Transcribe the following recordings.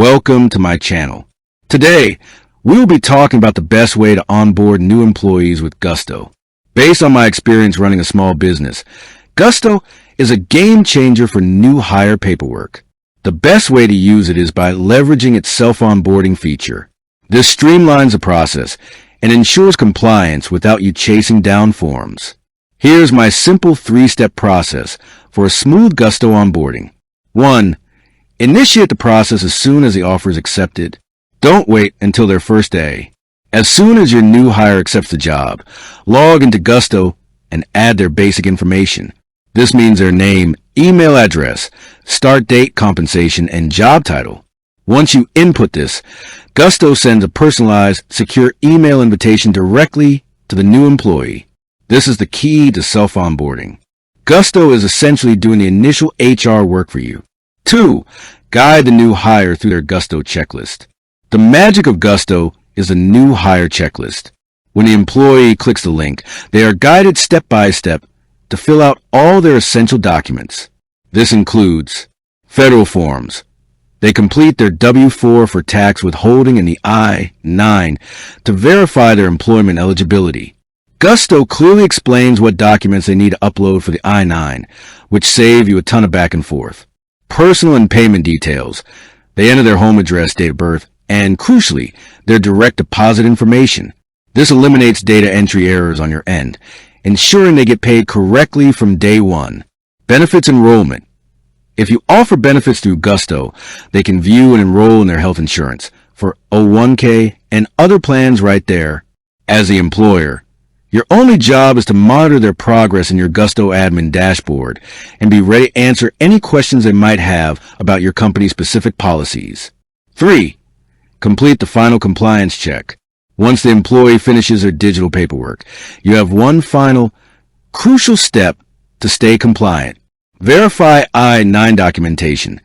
Welcome to my channel. Today, we will be talking about the best way to onboard new employees with Gusto. Based on my experience running a small business, Gusto is a game changer for new hire paperwork. The best way to use it is by leveraging its self-onboarding feature. This streamlines the process and ensures compliance without you chasing down forms. Here's my simple 3-step process for a smooth Gusto onboarding. 1. Initiate the process as soon as the offer is accepted. Don't wait until their first day. As soon as your new hire accepts the job, log into Gusto and add their basic information. This means their name, email address, start date, compensation, and job title. Once you input this, Gusto sends a personalized, secure email invitation directly to the new employee. This is the key to self-onboarding. Gusto is essentially doing the initial HR work for you. 2. Guide the new hire through their Gusto checklist. The magic of Gusto is the new hire checklist. When the employee clicks the link, they are guided step by step to fill out all their essential documents. This includes federal forms. They complete their W-4 for tax withholding and the I-9 to verify their employment eligibility. Gusto clearly explains what documents they need to upload for the I-9, which save you a ton of back and forth. Personal and payment details. They enter their home address, date of birth, and crucially, their direct deposit information. This eliminates data entry errors on your end, ensuring they get paid correctly from day one. Benefits enrollment. If you offer benefits through Gusto, they can view and enroll in their health insurance for 401k and other plans right there. As the employer, your only job is to monitor their progress in your Gusto admin dashboard and be ready to answer any questions they might have about your company's specific policies. 3. Complete the final compliance check. Once the employee finishes their digital paperwork, you have one final, crucial step to stay compliant. Verify I-9 documentation.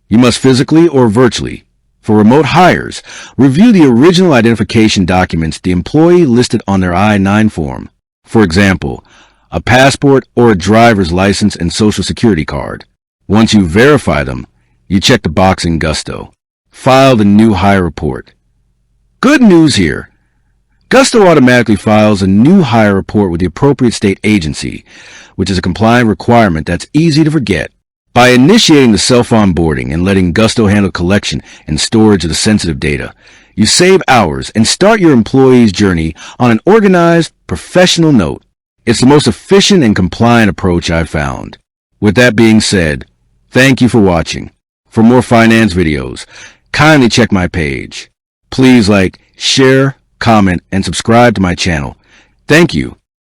You must physically or virtually. For remote hires, review the original identification documents the employee listed on their I-9 form. For example, a passport or a driver's license and social security card. Once you verify them, you check the box in Gusto. File the new hire report. Good news here. Gusto automatically files a new hire report with the appropriate state agency, which is a compliant requirement that's easy to forget. By initiating the self-onboarding and letting Gusto handle collection and storage of the sensitive data, you save hours and start your employee's journey on an organized, professional note. It's the most efficient and compliant approach I've found. With that being said, thank you for watching. For more finance videos, kindly check my page. Please like, share, comment, and subscribe to my channel. Thank you.